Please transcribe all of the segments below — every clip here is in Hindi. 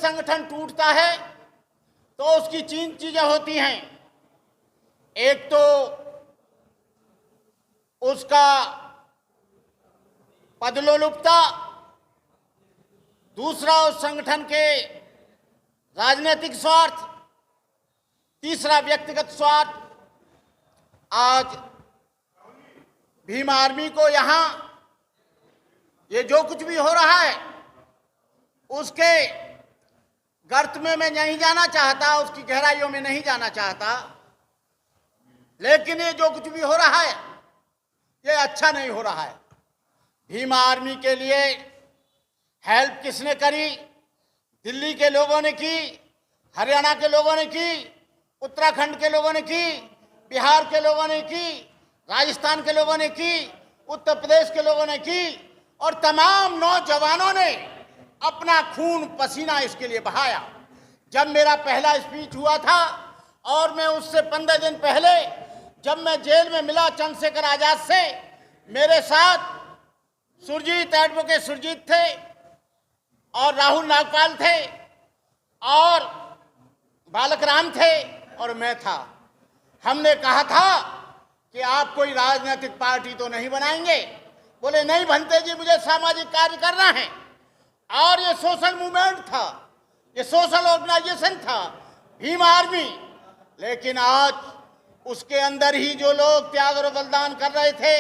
संगठन टूटता है तो उसकी तीन चीजें होती हैं। एक तो उसका पदलोलुपता, दूसरा उस संगठन के राजनीतिक स्वार्थ, तीसरा व्यक्तिगत स्वार्थ। आज भीम आर्मी को यहाँ ये जो कुछ भी हो रहा है उसके गर्त में मैं नहीं जाना चाहता, उसकी गहराइयों में नहीं जाना चाहता, लेकिन ये जो कुछ भी हो रहा है ये अच्छा नहीं हो रहा है। भीम आर्मी के लिए हेल्प किसने करी? दिल्ली के लोगों ने की, हरियाणा के लोगों ने की, उत्तराखंड के लोगों ने की, बिहार के लोगों ने की, राजस्थान के लोगों ने की, उत्तर प्रदेश के लोगों ने की, और तमाम नौजवानों ने अपना खून पसीना इसके लिए बहाया। जब मेरा पहला स्पीच हुआ था और मैं उससे 15 दिन पहले जब मैं जेल में मिला चंद्रशेखर आजाद से, मेरे साथ सुरजीत, एडवोकेट सुरजीत थे और राहुल नागपाल थे और बालक राम थे और मैं था। हमने कहा था कि आप कोई राजनीतिक पार्टी तो नहीं बनाएंगे? बोले नहीं बनते जी, मुझे सामाजिक कार्य करना है। और ये सोशल मूवमेंट था, ये सोशल ऑर्गेनाइजेशन था भीम आर्मी। लेकिन आज उसके अंदर ही जो लोग त्याग और बलिदान कर रहे थे,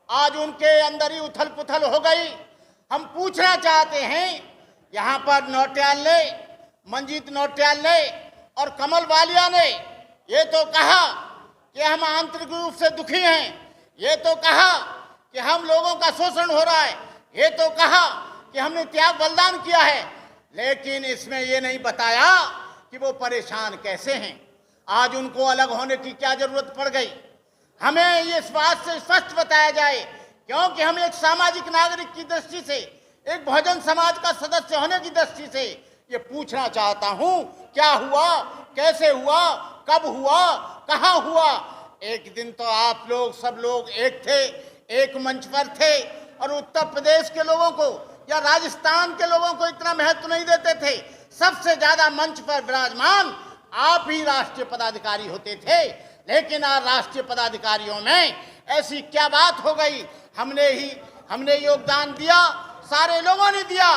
आज उनके अंदर ही उथल पुथल हो गई। हम पूछना चाहते हैं, यहाँ पर नौटियाल ने, मंजीत नौटियाल ने और कमल वालिया ने ये तो कहा कि हम आंतरिक रूप से दुखी हैं, ये तो कहा कि हम लोगों का शोषण हो रहा है, ये तो कहा कि हमने त्याग बलिदान किया है, लेकिन इसमें ये नहीं बताया कि वो परेशान कैसे हैं। आज उनको अलग होने की क्या जरूरत पड़ गई? हमें ये इस बात से स्पष्ट बताया जाए, क्योंकि हम एक सामाजिक नागरिक की दृष्टि से, एक बहुजन समाज का सदस्य होने की दृष्टि से ये पूछना चाहता हूं, क्या हुआ, कैसे हुआ, कब हुआ, कहां हुआ? एक दिन तो आप लोग सब लोग एक थे, एक मंच पर थे, और उत्तर प्रदेश के लोगों को या राजस्थान के लोगों को इतना महत्व नहीं देते थे। सबसे ज्यादा मंच पर विराजमान आप ही राष्ट्रीय पदाधिकारी होते थे। लेकिन आज राष्ट्रीय पदाधिकारियों में ऐसी क्या बात हो गई? हमने योगदान दिया, सारे लोगों ने दिया।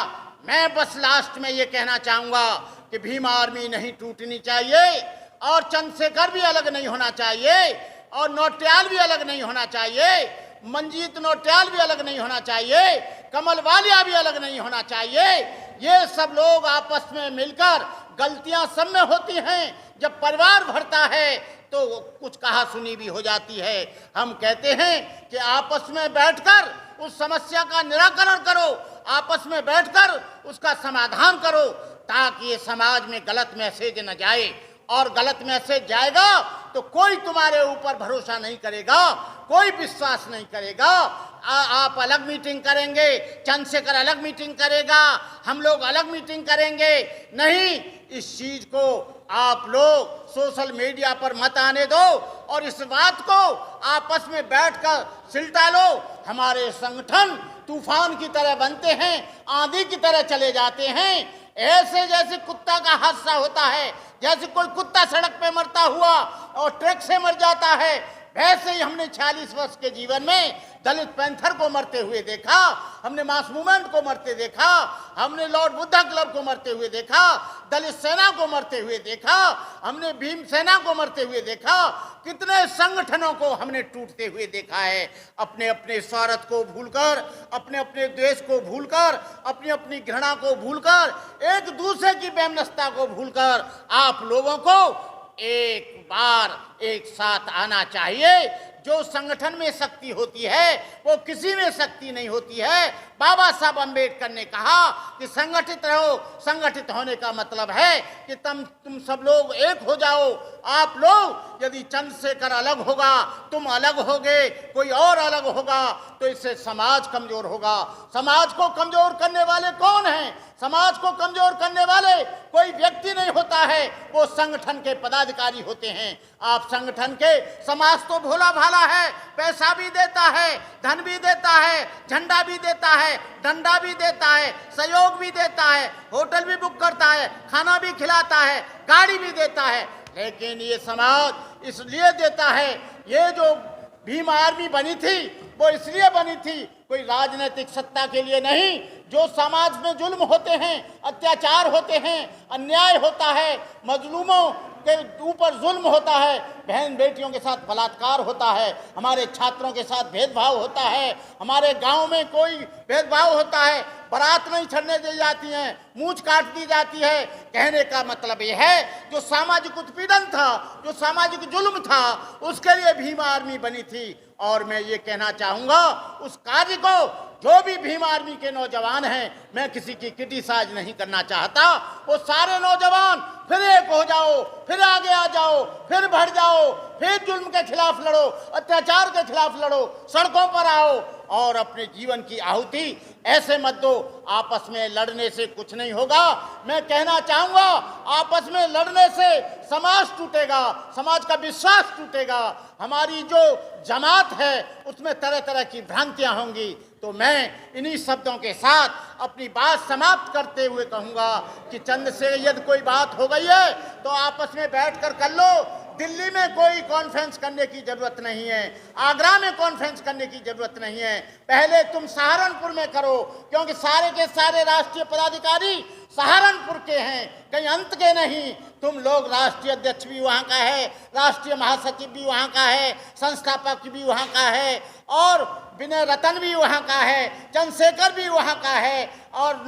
मैं बस लास्ट में ये कहना चाहूंगा कि भीम आर्मी नहीं टूटनी चाहिए, और चंद्रशेखर भी अलग नहीं होना चाहिए, और नौटियाल भी अलग नहीं होना चाहिए, मंजीत नौटियाल भी अलग नहीं होना चाहिए, कमल वालिया भी अलग नहीं होना चाहिए। ये सब लोग आपस में मिलकर, गलतियां सब में होती हैं, जब परिवार भरता है तो कुछ कहा सुनी भी हो जाती है। हम कहते हैं कि आपस में बैठकर उस समस्या का निराकरण करो, आपस में बैठकर उसका समाधान करो, ताकि ये समाज में गलत मैसेज न जाए। और गलत मैसेज जाएगा तो कोई तुम्हारे ऊपर भरोसा नहीं करेगा, कोई विश्वास नहीं करेगा। आप अलग मीटिंग करेंगे, चंद्रशेखर अलग मीटिंग करेगा, हम लोग अलग मीटिंग करेंगे, नहीं, इस चीज को आप लोग सोशल मीडिया पर मत आने दो, और इस बात को आपस में बैठकर सिलटा लो। हमारे संगठन तूफान की तरह बनते हैं, आंधी की तरह चले जाते हैं। ऐसे जैसे कुत्ता का हादसा होता है, जैसे कोई कुत्ता सड़क पे मरता हुआ और ट्रक से मर जाता है, वैसे ही हमने 40 वर्ष के जीवन में दलित पैंथर को मरते हुए देखा, हमने मास मूवमेंट को मरते देखा, हमने लॉर्ड बुद्धा क्लब को मरते हुए देखा, दलित सेना को मरते हुए देखा, हमने भीम सेना को मरते हुए देखा, कितने संगठनों को हमने टूटते हुए देखा है। अपने अपने स्वार्थ को भूलकर, अपने अपने द्वेष को भूलकर, अपनी अपनी घृणा को भूलकर, एक दूसरे की वैमनस्यता को भूलकर आप लोगों को एक बार एक साथ आना चाहिए। जो संगठन में शक्ति होती है वो किसी में शक्ति नहीं होती है। बाबा साहब अम्बेडकर ने कहा कि संगठित रहो। संगठित होने का मतलब है कि तुम सब लोग एक हो जाओ आप लोग यदि चंद्रशेखर अलग होगा, तुम अलग होगे, कोई और अलग होगा, तो इससे समाज कमजोर होगा। समाज को कमजोर करने वाले कौन हैं? समाज को कमजोर करने वाले कोई व्यक्ति नहीं होता है, वो संगठन के पदाधिकारी होते हैं। आप संगठन के, समाज तो भोला भाला है, पैसा भी देता है, धन भी देता है, झंडा भी देता है, डंडा भी देता है, सहयोग भी देता है, होटल भी बुक करता है, खाना भी खिलाता है, गाड़ी भी देता है। लेकिन ये समाज इसलिए देता है, ये जो भीम आर्मी बनी थी वो इसलिए बनी थी, कोई राजनीतिक सत्ता के लिए नहीं। जो समाज में जुल्म होते हैं, अत्याचार होते हैं, अन्याय होता है, मजलूमों के ऊपर जुल्म होता है, बहन बेटियों के साथ बलात्कार होता है, हमारे छात्रों के साथ भेदभाव होता है, हमारे गांव में कोई भेदभाव होता है, बारात नहीं चढ़ने दी जाती है, मूंछ काट दी जाती है। कहने का मतलब यह है, जो सामाजिक उत्पीड़न था, जो सामाजिक जुल्म था, उसके लिए भीम आर्मी बनी थी। और मैं ये कहना चाहूँगा, उस कार्य को जो भी भीम आर्मी के नौजवान हैं, मैं किसी की क्रिटिसाइज नहीं करना चाहता, वो सारे नौजवान फिर एक हो जाओ, फिर आगे आ जाओ, फिर बढ़ जाओ, फिर जुल्म के खिलाफ लड़ो, अत्याचार के खिलाफ लड़ो, सड़कों पर आओ और अपने जीवन की आहुति ऐसे मत दो। आपस में लड़ने से कुछ नहीं होगा। मैं कहना चाहूँगा, आपस में लड़ने से समाज टूटेगा, समाज का विश्वास टूटेगा, हमारी जो जमात है उसमें तरह तरह की भ्रांतियाँ होंगी। तो मैं इन्हीं शब्दों के साथ अपनी बात समाप्त करते हुए कहूँगा कि चंद से यदि कोई बात हो गई है तो आपस में बैठकर कर लो। दिल्ली में कोई कॉन्फ्रेंस करने की जरूरत नहीं है, आगरा में कॉन्फ्रेंस करने की जरूरत नहीं है, पहले तुम सहारनपुर में करो, क्योंकि सारे के सारे राष्ट्रीय पदाधिकारी सहारनपुर के हैं, कहीं अंत के नहीं। तुम लोग, राष्ट्रीय अध्यक्ष भी वहाँ का है, राष्ट्रीय महासचिव भी वहाँ का है, संस्थापक भी वहाँ का है, और विनय रतन भी वहाँ का है, चंद्रशेखर भी वहाँ का है, और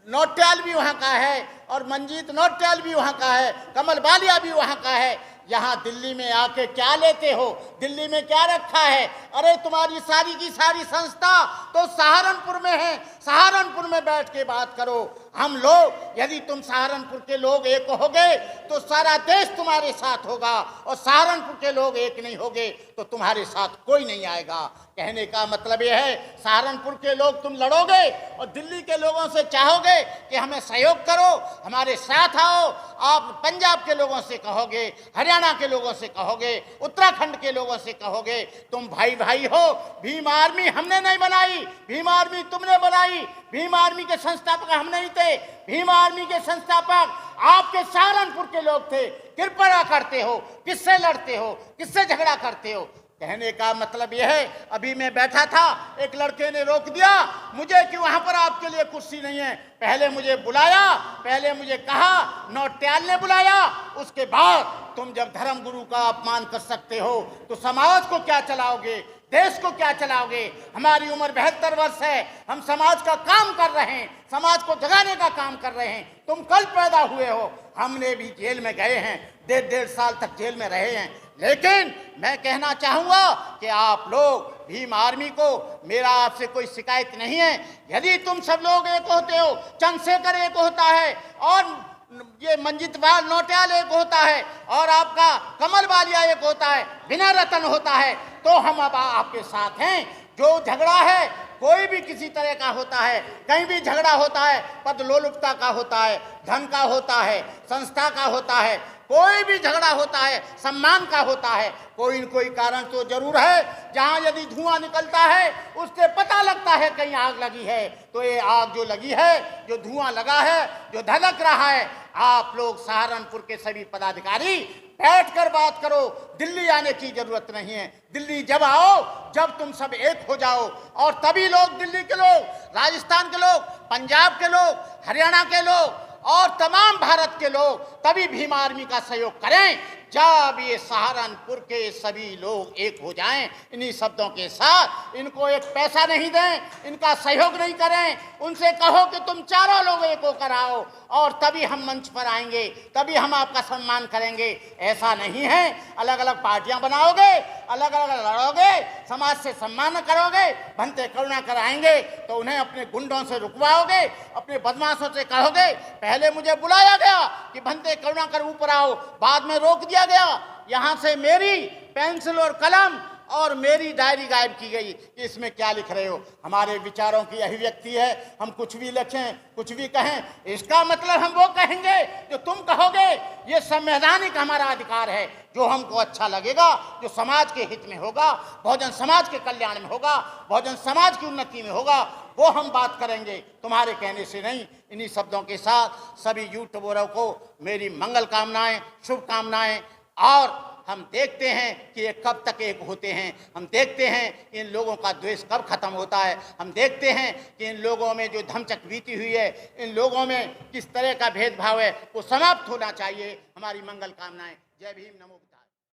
नौटियाल भी वहाँ का है, और मंजीत नौटियाल भी वहाँ का है, कमल बालिया भी वहाँ का है। यहाँ दिल्ली में आके क्या लेते हो? दिल्ली में क्या रखा है? अरे तुम्हारी सारी की सारी संस्था तो सहारनपुर में है, सहारनपुर में बैठ के बात करो। हम लोग, यदि तुम सहारनपुर के लोग एक होगे तो सारा देश तुम्हारे साथ होगा, और सहारनपुर के लोग एक नहीं होगे तो तुम्हारे साथ कोई नहीं आएगा। कहने का मतलब यह है, सहारनपुर के लोग तुम लड़ोगे और दिल्ली के लोगों से चाहोगे कि हमें सहयोग करो, हमारे साथ आओ। आप पंजाब के लोगों से कहोगे, हरियाणा के लोगों से कहोगे, उत्तराखंड के लोगों से कहोगे, तुम भाई भाई हो। भीम आर्मी हमने नहीं बनाई, भीम आर्मी तुमने बनाई। भीम आर्मी के संस्थापक हम नहीं थे, भीम आर्मी के संस्थापक आपके सहारनपुर के लोग थे। कृपया करते हो, किससे लड़ते हो, किससे झगड़ा करते हो? कहने का मतलब यह है, अभी मैं बैठा था, एक लड़के ने रोक दिया मुझे कि वहां पर आपके लिए कुर्सी नहीं है। पहले मुझे बुलाया, पहले मुझे कहा, नौटियाल ने बुलाया, उसके बाद तुम जब धर्म गुरु का अपमान कर सकते हो तो समाज को क्या चलाओगे, देश को क्या चलाओगे? हमारी उम्र 72 वर्ष है, हम समाज का काम कर रहे हैं, समाज को जगाने का काम कर रहे हैं। तुम कल पैदा हुए हो, हमने भी जेल में गए हैं, 1.5 साल तक जेल में रहे हैं। लेकिन मैं कहना चाहूँगा कि आप लोग, भीम आर्मी को, मेरा आपसे कोई शिकायत नहीं है। यदि तुम सब लोग एक होते हो, चंद्रशेखर एक होता है, और ये मंजीत नौटियाल एक होता है, और आपका कमल बालिया एक होता है, विनय रतन होता है, तो हम अब आपके साथ हैं। जो झगड़ा है कोई भी किसी तरह का होता है, कहीं भी झगड़ा होता है, पद लोलुपता का होता है, धन का होता है, संस्था का होता है, कोई भी झगड़ा होता है, सम्मान का होता है, कोई न कोई कारण तो जरूर है। जहाँ यदि धुआं निकलता है उससे पता लगता है कहीं आग लगी है। तो ये आग जो लगी है, जो धुआं लगा है, जो धधक रहा है, आप लोग सहारनपुर के सभी पदाधिकारी बैठकर बात करो। दिल्ली आने की जरूरत नहीं है। दिल्ली जब आओ जब तुम सब एक हो जाओ, और तभी लोग, दिल्ली के लोग, राजस्थान के लोग, पंजाब के लोग, हरियाणा के लोग और तमाम भारत के लोग तभी भीम आर्मी का सहयोग करें जब ये सहारनपुर के सभी लोग एक हो जाएं। इन्हीं शब्दों के साथ, इनको एक पैसा नहीं दें, इनका सहयोग नहीं करें, उनसे कहो कि तुम चारों लोग एक होकर आओ और तभी हम मंच पर आएंगे, तभी हम आपका सम्मान करेंगे। ऐसा नहीं है अलग अलग पार्टियां बनाओगे अलग अलग लड़ोगे, समाज से सम्मान करोगे, भंते करुणा कराएंगे तो उन्हें अपने गुंडों से रुकवाओगे, अपने बदमाशों से कहोगे पहले मुझे बुलाया गया कि भंते करुणा कर ऊपर आओ, बाद में रोक दिया गया, यहाँ से मेरी पेंसिल और कलम और मेरी डायरी गायब की गई कि इसमें क्या लिख रहे हो। हमारे विचारों की अभिव्यक्ति है, हम कुछ भी लिखें, कुछ भी कहें, इसका मतलब हम वो कहेंगे जो तुम कहोगे। ये संवैधानिक हमारा अधिकार है, जो हमको अच्छा लगेगा, जो समाज के हित में होगा, बहुजन समाज के कल्याण में होगा, बहुजन समाज की उन्नति में होगा, वो हम बात करेंगे, तुम्हारे कहने से नहीं। इन्हीं शब्दों के साथ सभी यूट्यूबरों को मेरी मंगल कामनाएं, शुभकामनाएं। और हम देखते हैं कि ये कब तक एक होते हैं, हम देखते हैं इन लोगों का द्वेष कब खत्म होता है, हम देखते हैं कि इन लोगों में जो धमचक बीती हुई है, इन लोगों में किस तरह का भेदभाव है, वो समाप्त होना चाहिए। हमारी मंगल कामनाएं। जय भीम, नमो।